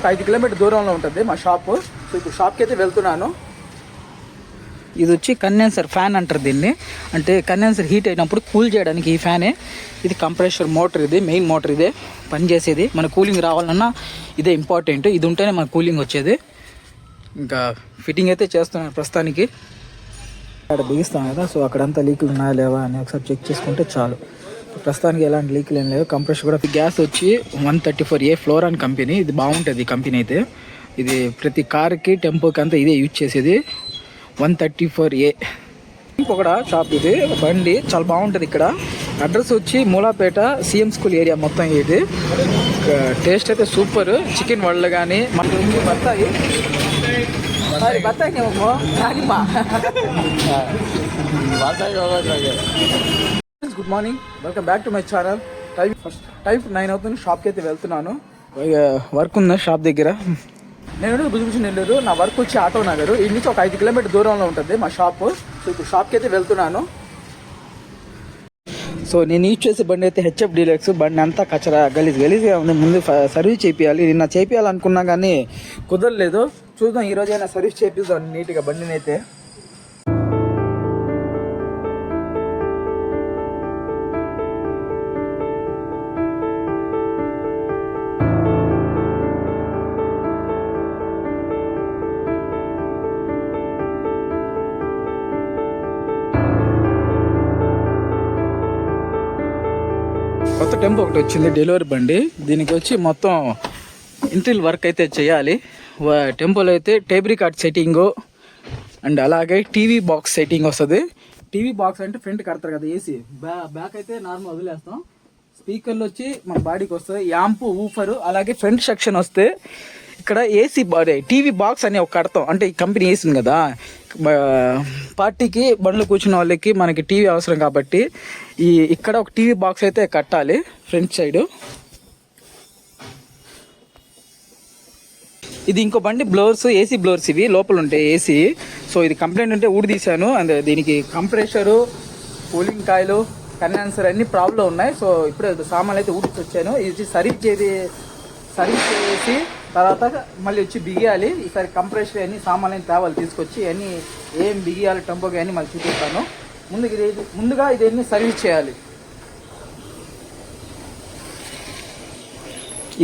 5 kilometre దూరంలో ఉంటుంది మా షాపు. సో ఇప్పుడు షాప్కి అయితే వెళ్తున్నాను. ఇది వచ్చి కండెన్సర్ ఫ్యాన్ అంటారు దీన్ని. అంటే కండెన్సర్ హీట్ అయినప్పుడు కూల్ చేయడానికి ఈ ఫ్యానే. ఇది కంప్రెషర్ మోటార్, ఇది మెయిన్ మోటార్ ఇదే పనిచేసేది. మన కూలింగ్ రావాలన్నా ఇదే ఇంపార్టెంట్. ఇది ఉంటేనే మన కూలింగ్ వచ్చేది. ఇంకా ఫిట్టింగ్ అయితే చేస్తున్నాను ప్రస్తుతానికి. అక్కడ బిగిస్తాం కదా, సో అక్కడంతా లీకులు ఉన్నాయా లేవా అని ఒకసారి చెక్ చేసుకుంటే చాలు. ప్రస్తుతానికి ఎలాంటి లీకులు ఏం లేవు. కంప్రెషర్ కూడా గ్యాస్ వచ్చి 134A ఫ్లోరాన్ కంపెనీ. ఇది బాగుంటుంది ఈ కంపెనీ అయితే. ఇది ప్రతి కార్కి టెంపోకి అంతా ఇదే యూజ్ చేసేది. 134A ఇంకొకటి షాప్. ఇది బండి చాలా బాగుంటుంది. ఇక్కడ అడ్రస్ వచ్చి మూలాపేట CM స్కూల్ ఏరియా మొత్తం. ఇది టేస్ట్ అయితే సూపర్. చికెన్ వడలు కానీ మనకి బత్తాయి good morning, welcome back to my channel. Time 9 అవుతుంది. షాప్కి అయితే వెళ్తున్నాను. వర్క్ ఉంది షాప్ దగ్గర. నేను బుజ్జిబుజ్జి నెల్లూరు. నా వర్క్ వచ్చి ఆటో నగరు. ఈ నుంచి ఒక 5 కిలోమీటర్ దూరంలో ఉంటుంది మా షాపు. సో ఇప్పుడు షాప్కి అయితే వెళ్తున్నాను. సో నేను యూజ్ చేసే బండి అయితే HF డీలక్స్. బండి అంతా కచరా గలీజ్గా ఉంది. ముందు సర్వీస్ చేయించాలి. నిన్న చేయించాలనుకున్నా కానీ కుదరలేదు. చూద్దాం ఈరోజైనా సర్వీస్ చేపిద్దాం నీట్గా బండిని అయితే. కొత్త టెంపో ఒకటి వచ్చింది, డెలివరీ బండి. దీనికి వచ్చి మొత్తం ఇంటీరియర్ వర్క్ అయితే చేయాలి. టెంపోలో అయితే టేబుల్ కార్డ్ సెట్టింగు అండ్ అలాగే టీవీ బాక్స్ సెట్టింగ్ వస్తుంది. టీవీ బాక్స్ అంటే ఫ్రంట్ కడతారు కదా ఏసీ. బ్యాక్ అయితే నార్మల్ వదిలేస్తాం. స్పీకర్లు వచ్చి మన బాడీకి వస్తుంది. యాంపు, ఊఫరు, అలాగే ఫ్రంట్ సెక్షన్ వస్తే ఇక్కడ ఏసీ టీవీ బాక్స్ అని ఒక కడతాం. అంటే ఈ కంపెనీ వేసింది కదా, పార్టీకి బండ్లు కూర్చున్న వాళ్ళకి మనకి టీవీ అవసరం కాబట్టి ఇక్కడ ఒక టీవీ బాక్స్ అయితే కట్టాలి ఫ్రంట్ సైడ్. ఇది ఇంకో బండి బ్లోవర్స్, ఏసీ బ్లోవర్స్ ఇవి లోపల ఉంటాయి ఏసీ. సో ఇది కంప్లైంట్ ఉంటే ఊడి తీశాను. అండ్ దీనికి కంప్రెషరు, కూలింగ్ కాయిలు, కండెన్సర్ అన్ని ప్రాబ్లం ఉన్నాయి. సో ఇప్పుడే సామాన్లు అయితే ఊడికి వచ్చాను. ఇది సర్వీస్ చేసి తర్వాత మళ్ళీ వచ్చి బిగియాలి. ఈసారి కంప్రెషర్ అన్ని సామాన్లు తేవాలి తీసుకొచ్చి. అన్నీ ఏం బిగియాలి టెంపోకి అన్నీ మళ్ళీ చూపిస్తాను. ముందుగా ఇదన్నీ సర్వీస్ చేయాలి.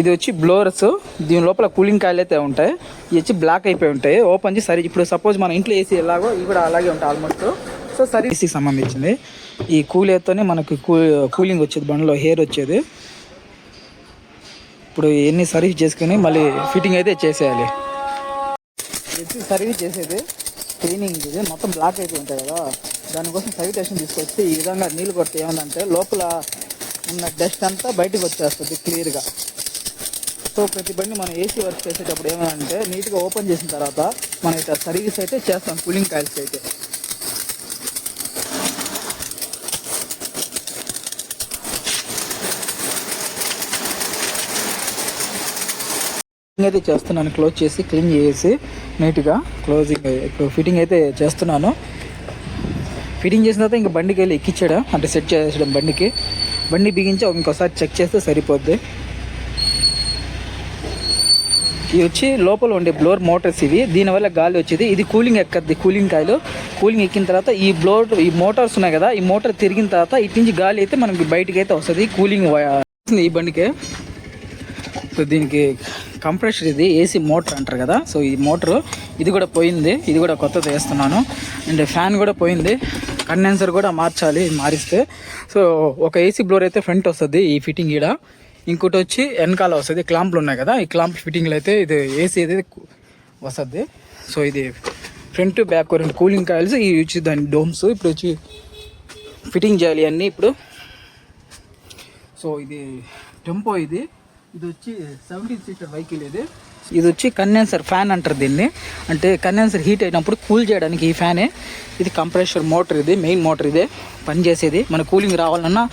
ఇది వచ్చి బ్లోవర్స్. దీని లోపల కూలింగ్ కాయిల్ అయితే ఉంటాయి. ఇవి వచ్చి బ్లాక్ అయిపోయి ఉంటాయి. ఓపెన్ చేసి ఇప్పుడు సపోజ్ మన ఇంట్లో ఏసీ ఎలాగో ఇవి కూడా అలాగే ఉంటాయి ఆల్మోస్ట్. సో సర్వీస్కి సంబంధించింది. ఈ కూలర్తోనే మనకి కూలింగ్ వచ్చేది, బండిలో హెయిర్ వచ్చేది. ఇప్పుడు ఎన్ని సర్వీస్ చేసుకుని మళ్ళీ ఫిట్టింగ్ అయితే చేసేయాలి. సర్వీస్ చేసేది క్లీనింగ్. ఇది మొత్తం బ్లాక్ అయితే ఉంటాయి కదా, దానికోసం సర్వీటేషన్ తీసుకొచ్చి ఈ విధంగా నీళ్ళు కొడితే ఏమందంటే లోపల ఉన్న డస్ట్ అంతా బయటకు వచ్చేస్తుంది క్లియర్గా. సో ప్రతి బండి మనం ఏసీ వర్క్ చేసేటప్పుడు ఏమంటే నీట్గా ఓపెన్ చేసిన తర్వాత మనం ఇట్లా సర్వీస్ అయితే చేస్తాం కూలింగ్ కాయిల్స్ అయితే. అయితే చేస్తున్నాను, క్లోజ్ చేసి క్లీన్ చేసి నీట్గా క్లోజింగ్. ఇప్పుడు ఫిట్టింగ్ అయితే చేస్తున్నాను. ఫిట్టింగ్ చేసిన తర్వాత ఇంకా బండికి వెళ్ళి ఎక్కించడం, అంటే సెట్ చేసేయడం బండికి. బండి బిగించి ఇంకోసారి చెక్ చేస్తే సరిపోద్ది. ఇవి వచ్చి లోపల ఉండే బ్లోర్ మోటార్స్ ఇవి. దీనివల్ల గాలి వచ్చేది. ఇది కూలింగ్ ఎక్కద్ది, కూలింగ్ కాయలు. కూలింగ్ ఎక్కిన తర్వాత ఈ మోటార్స్ ఉన్నాయి కదా, ఈ మోటార్ తిరిగిన తర్వాత ఇటు నుంచి గాలి అయితే మనకి బయటికి అయితే వస్తుంది. కూలింగ్ ఈ బండికి. సో దీనికి కంప్రెషర్, ఇది ఏసీ మోటార్ అంటారు కదా. సో ఈ మోటారు ఇది కూడా పోయింది, ఇది కూడా కొత్తది వేస్తున్నాను. అండ్ ఫ్యాన్ కూడా పోయింది, కండెన్సర్ కూడా మార్చాలి మారిస్తే. సో ఒక ఏసీ బ్లోర్ అయితే ఫ్రంట్ వస్తుంది ఈ ఫిట్టింగ్ ఈడ. ఇంకోటి వచ్చి వెనకాల వస్తుంది. క్లాంపులు ఉన్నాయి కదా, ఈ క్లాంప్ ఫిట్టింగ్లో అయితే ఇది ఏసీ అయితే వస్తుంది. సో ఇది ఫ్రంట్ బ్యాక్ రెండు కూలింగ్ కాయిల్స్, ఇవి వచ్చి దాని డోమ్స్. ఇప్పుడు వచ్చి ఫిట్టింగ్ చేయాలి అన్నీ ఇప్పుడు. సో ఇది టెంపో. ఇది వచ్చి 17 సీటర్ వెహికల్. ఇది వచ్చి కండెన్సర్ ఫ్యాన్ అంటారు దీన్ని. అంటే కండెన్సర్ హీట్ అయినప్పుడు కూల్ చేయడానికి ఈ ఫ్యానే. ఇది కంప్రెషర్ మోటార్, ఇది మెయిన్ మోటార్ ఇదే పనిచేసేది. మన కూలింగ్ రావాలన్నా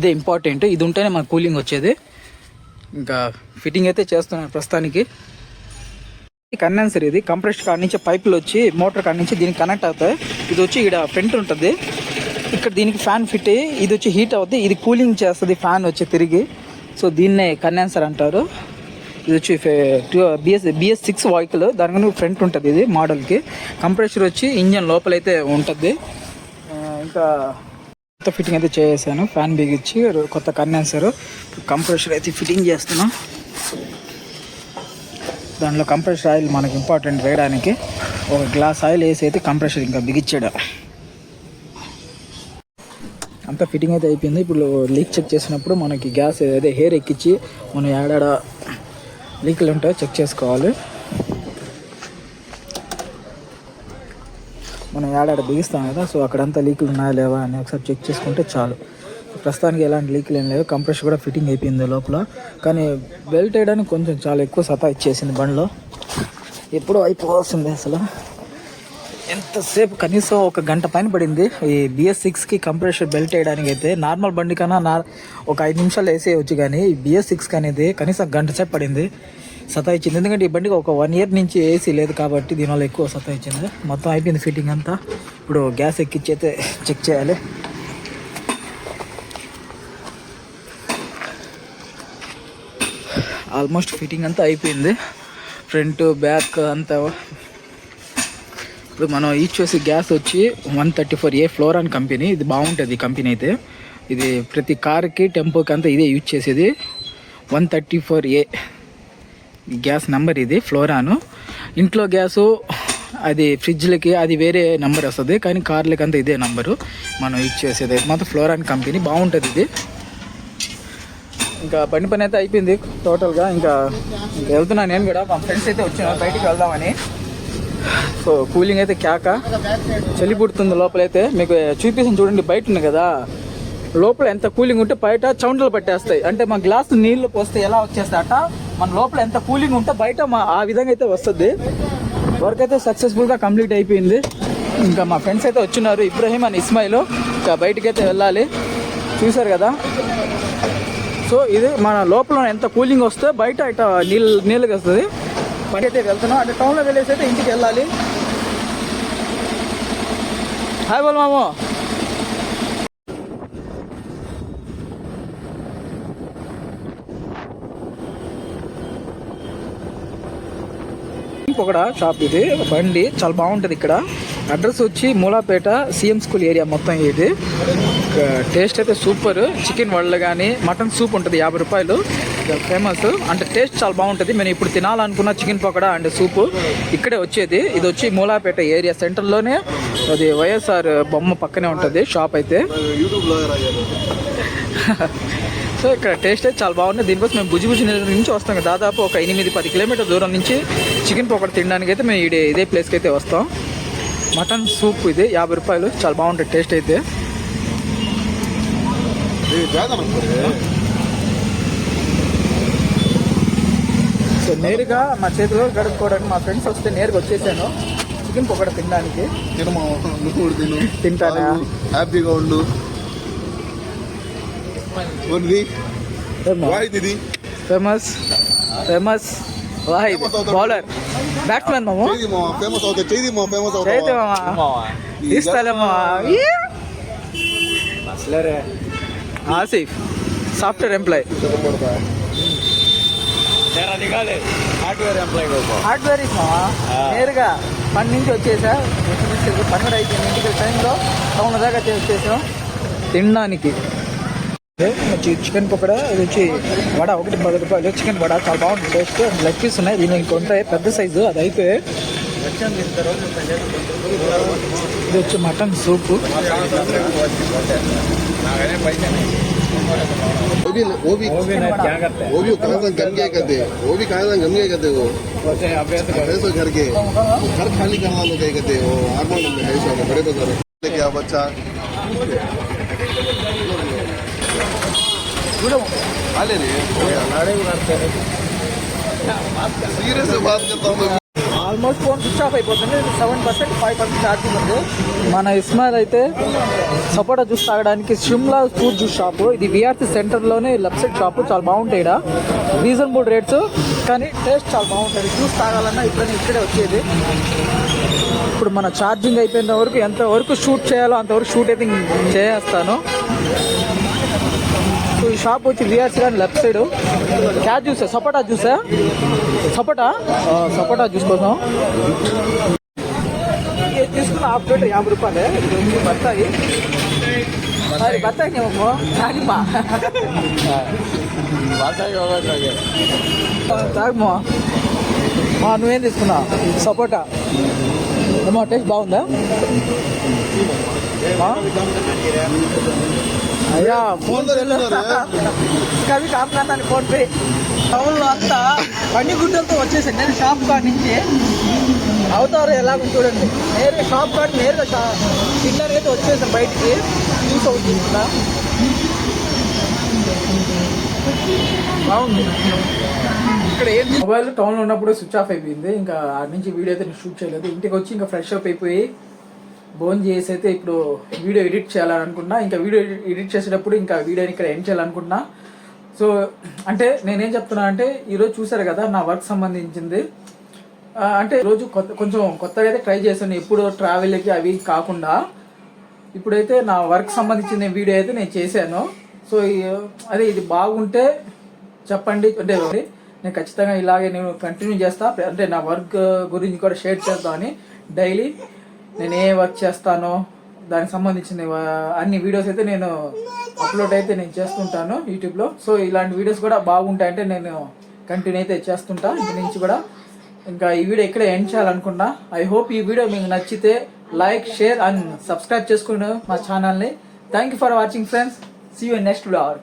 ఇదే ఇంపార్టెంట్. ఇది ఉంటేనే మన కూలింగ్ వచ్చేది. ఇంకా ఫిట్టింగ్ అయితే చేస్తున్నాను ప్రస్తుతానికి. కండెన్సర్ ఇది కంప్రెషర్ కాడ నుంచి పైపులు వచ్చి మోటార్ కాడ నుంచి దీనికి కనెక్ట్ అవుతాయి. ఇది వచ్చి ఇక్కడ ఫ్రంట్ ఉంటుంది, ఇక్కడ దీనికి ఫ్యాన్ ఫిట్ అయ్యి ఇది వచ్చి హీట్ అవుతుంది. ఇది కూలింగ్ చేస్తుంది ఫ్యాన్ వచ్చి తిరిగి. సో దీన్నే కండెన్సర్ అంటారు. ఇది వచ్చి BS6 వెహికల్, దానికన్నా ఫ్రంట్ ఉంటుంది ఇది మోడల్కి. కంప్రెషర్ వచ్చి ఇంజన్ లోపలైతే ఉంటుంది. ఇంకా కొత్త ఫిట్టింగ్ అయితే చేసాను, ఫ్యాన్ బిగించి కొత్త కండెన్సర్, కంప్రెషర్ అయితే ఫిట్టింగ్ చేస్తున్నాం. దాంట్లో కంప్రెషర్ ఆయిల్ మనకి ఇంపార్టెంట్ వేయడానికి. ఒక గ్లాస్ ఆయిల్ వేసి అయితే కంప్రెషర్ ఇంకా బిగించాడు. అంతా ఫిట్టింగ్ అయితే అయిపోయింది. ఇప్పుడు లీక్ చెక్ చేసినప్పుడు మనకి గ్యాస్ అదే హెయిర్ ఎక్కించి మనం ఏడాడ లీకులు ఉంటాయో చెక్ చేసుకోవాలి. మనం ఏడాడ బిగిస్తాం కదా, సో అక్కడంతా లీకులు ఉన్నాయా లేవా అని ఒకసారి చెక్ చేసుకుంటే చాలు. ప్రస్తుతానికి ఎలాంటి లీకులు ఏం లేవు. కంప్రెషర్ కూడా ఫిట్టింగ్ అయిపోయింది లోపల. కానీ బెల్ట్ వేయడానికి కొంచెం చాలా ఎక్కువ సతా ఇచ్చేసింది బండిలో. ఎప్పుడో అయిపోవాల్సిందే అసలు. ఎంతసేపు కనీసం 1 గంట పైన పడింది ఈ BS6కి కంప్రెషర్ బెల్ట్ వేయడానికి. అయితే నార్మల్ బండి కన్నా ఒక 5 నిమిషాలు వేసేయచ్చు, కానీ ఈ BS6 అనేది కనీసం గంట సేపు పడింది. సతాయించింది. ఎందుకంటే ఈ బండికి ఒక 1 ఇయర్ నుంచి ఏసీ లేదు కాబట్టి దీనివల్ల ఎక్కువ సతాయించింది. మొత్తం అయిపోయింది ఫిట్టింగ్ అంతా. ఇప్పుడు గ్యాస్ ఎక్కించి అయితే చెక్ చేయాలి. ఆల్మోస్ట్ ఫిట్టింగ్ అంతా అయిపోయింది, ఫ్రంట్ బ్యాక్ అంతా. ఇప్పుడు మనం యూజ్ చేసే గ్యాస్ వచ్చి 134A ఫ్లోరాన్ కంపెనీ. ఇది బాగుంటుంది ఈ కంపెనీ అయితే. ఇది ప్రతి కార్కి టెంపోకి అంతా ఇదే యూజ్ చేసేది. 134A గ్యాస్ నెంబర్ ఇది, ఫ్లోరాను. ఇంట్లో గ్యాసు అది ఫ్రిడ్జ్లకి అది వేరే నెంబర్ వస్తుంది, కానీ కార్లకి అంతా ఇదే నెంబరు మనం యూజ్ చేసేది. మాత్రం ఫ్లోరాన్ కంపెనీ బాగుంటుంది ఇది. ఇంకా బండి పని అయితే అయిపోయింది టోటల్గా. ఇంకా వెళ్తున్నాను నేను కూడా. మా ఫ్రెండ్స్ అయితే వచ్చాను బయటికి వెళ్దామని. సో కూలింగ్ అయితే కేక, చలి పుడుతుంది లోపలైతే. మీకు చూపిస్తాను చూడండి, బయట ఉంది కదా, లోపల ఎంత కూలింగ్ ఉంటే బయట చౌంటలు పట్టేస్తాయి. అంటే మా గ్లాస్ నీళ్లు పోస్తే ఎలా వచ్చేస్తాయట, మన లోపల ఎంత కూలింగ్ ఉంటే బయట ఆ విధంగా అయితే వస్తుంది. వర్క్ అయితే సక్సెస్ఫుల్గా కంప్లీట్ అయిపోయింది. ఇంకా మా ఫ్రెండ్స్ అయితే వచ్చినారు, ఇబ్రహీం అండ్ ఇస్మాయిల్. ఇంకా బయటికి అయితే వెళ్ళాలి, చూసారు కదా. సో ఇది మన లోపల ఎంత కూలింగ్ వస్తే బయట ఇట నీళ్ళకి వస్తుంది. పని అయితే వెళ్తున్నాం, అంటే టౌన్లో వెళ్ళేసి అయితే ఇంటికి వెళ్ళాలి. హాయ్ బోల్ మామో. పొగడ షాప్ ఇది, బండి చాలా బాగుంటుంది ఇక్కడ. అడ్రస్ వచ్చి మూలాపేట CM స్కూల్ ఏరియా మొత్తం. ఇది టేస్ట్ అయితే సూపర్. చికెన్ వడలు కానీ మటన్ సూప్ ఉంటుంది 50 రూపాయలు, ఫేమస్. అంటే టేస్ట్ చాలా బాగుంటుంది. మేము ఇప్పుడు తినాలనుకున్న చికెన్ పకోడా అండ్ సూపు ఇక్కడే వచ్చేది. ఇది వచ్చి మూలాపేట ఏరియా సెంటర్లోనే, అది వైఎస్ఆర్ బొమ్మ పక్కనే ఉంటుంది షాప్ అయితే. సో ఇక్కడ టేస్ట్ అయితే చాలా బాగుంది. దీనికోసం మేము భుజి నుంచి వస్తాం. దాదాపు ఒక 8-10 కిలోమీటర్ దూరం నుంచి చికెన్ పకోడా తినడానికి అయితే మేము ఇదే ప్లేస్కి అయితే వస్తాం. మటన్ సూప్ ఇది 50 రూపాయలు, చాలా బాగుంటుంది టేస్ట్ అయితే. సో నేరుగా మా చేతిలో గడుపుకోవడానికి మా ఫ్రెండ్స్ వస్తే నేరుగా వచ్చేసాను చికెన్ పకోడా తినడానికి. తింటానా, హ్యాపీగా ఉండు. Famous famous Wahid bowler, batsmen మాము. తీస్తాలేమో. ఆసిఫ్ సాఫ్ట్వేర్ ఎంప్లాయ్, హార్డ్వేర్ ఇస్తామా. నేరుగా పని నుంచి వచ్చేసా, పని కూడా అయిపోయింది. ఇంటికి టైంలో టౌన్ దాకా వచ్చేసాం తినడానికి. చికెన్ పకోడా, ఇది వచ్చి వడ 10 రూపాయలు. చికెన్ వడ చాలా బాగుంటుంది టేస్ట్. లెగ్ పీస్ ఉన్నాయి, దీని ఇంకొంటాయి పెద్ద సైజు. అది అయితే ఇది వచ్చి మటన్ సూపు. ఆల్మోస్ట్ ఫోన్ స్విచ్ ఆఫ్ అయిపోతుంది. 7%, 5% ఛార్జింగ్ ఉంది. మన ఇస్మాయిల్ అయితే సపోటా జ్యూస్ తాగడానికి షిమ్లా ఫ్రూట్ జ్యూస్ షాపు. ఇది VRC సెంటర్లోనే లెఫ్ట్ సైడ్ షాపు. చాలా బాగుంటాయి ఇక్కడ, రీజనబుల్ రేట్స్, కానీ టేస్ట్ చాలా బాగుంటుంది. జ్యూస్ తాగాలన్నా ఇక్కడే వచ్చేది. ఇప్పుడు మన ఛార్జింగ్ అయిపోయిన వరకు ఎంతవరకు షూట్ చేయాలో అంతవరకు షూట్ అయితే చేస్తాను. సో ఈ షాప్ వచ్చి విఆర్సీ కానీ లెఫ్ట్ సైడ్ క్యా జ్యూస్ సపోటా జ్యూసా సపోటా జ్యూస్ కోసం తీసుకున్న హాఫ్ ప్లేట్ 50 రూపాయలే. ఇది బత్తాయి బత్తాయినేమో తాగిమా తాగమా నువ్వేం తీసుకున్నా సపోటా ఏమో టేస్ట్ బాగుందా అయ్యా ఫోన్ కవి కాపుతాను ఫోన్ పే టౌన్లో అంతా బండి గుడ్డలతో వచ్చేసాను నేను షాప్ కాడ నుంచి అవుతారు ఎలాగో చూడండి నేరుగా షాప్ కాడ నేరుగా సిగ్నల్ అయితే వచ్చేసాను బయటికి జ్యూస్ అవుతుంది బాగుంది. ఇక్కడ ఏం మొబైల్ టౌన్లో ఉన్నప్పుడు స్విచ్ ఆఫ్ అయిపోయింది. ఇంకా ఆడ నుంచి వీడియో అయితే నేను షూట్ చేయలేదు. ఇంటికి వచ్చి ఇంకా ఫ్రెష్ అప్ అయిపోయి భోజనం చేసి అయితే ఇప్పుడు వీడియో ఎడిట్ చేయాలని అనుకుంటున్నా. ఇంకా వీడియో ఎడిట్ చేసేటప్పుడు ఇంకా వీడియోని ఇక్కడ ఎండ్ చేయాలనుకుంటున్నా. సో అంటే నేనేం చెప్తున్నా అంటే ఈరోజు చూసారు కదా నా వర్క్ సంబంధించింది. అంటే ఈరోజు కొంచెం కొత్తగా అయితే ట్రై చేశాను. ఎప్పుడు ట్రావెల్కి అవి కాకుండా ఇప్పుడైతే నా వర్క్ సంబంధించిన వీడియో అయితే నేను చేశాను. సో అదే ఇది బాగుంటే చెప్పండి. అంటే నేను ఖచ్చితంగా ఇలాగే నేను కంటిన్యూ చేస్తా. అంటే నా వర్క్ గురించి కూడా షేర్ చేద్దామని డైలీ నేను ఏ వర్క్ చేస్తానో దానికి సంబంధించిన అన్ని వీడియోస్ అయితే నేను అప్లోడ్ అయితే నేను చేస్తుంటాను యూట్యూబ్లో. సో ఇలాంటి వీడియోస్ కూడా బాగుంటాయంటే నేను కంటిన్యూ అయితే చేస్తుంటా ఇంటి నుంచి కూడా. ఇంకా ఈ వీడియో ఇక్కడే ఎండ్ చేయాలనుకున్నా. ఐ హోప్ ఈ వీడియో మీకు నచ్చితే లైక్ షేర్ అండ్ సబ్స్క్రైబ్ చేసుకుని మా ఛానల్ని. Thank you for watching friends. See you in next vlog.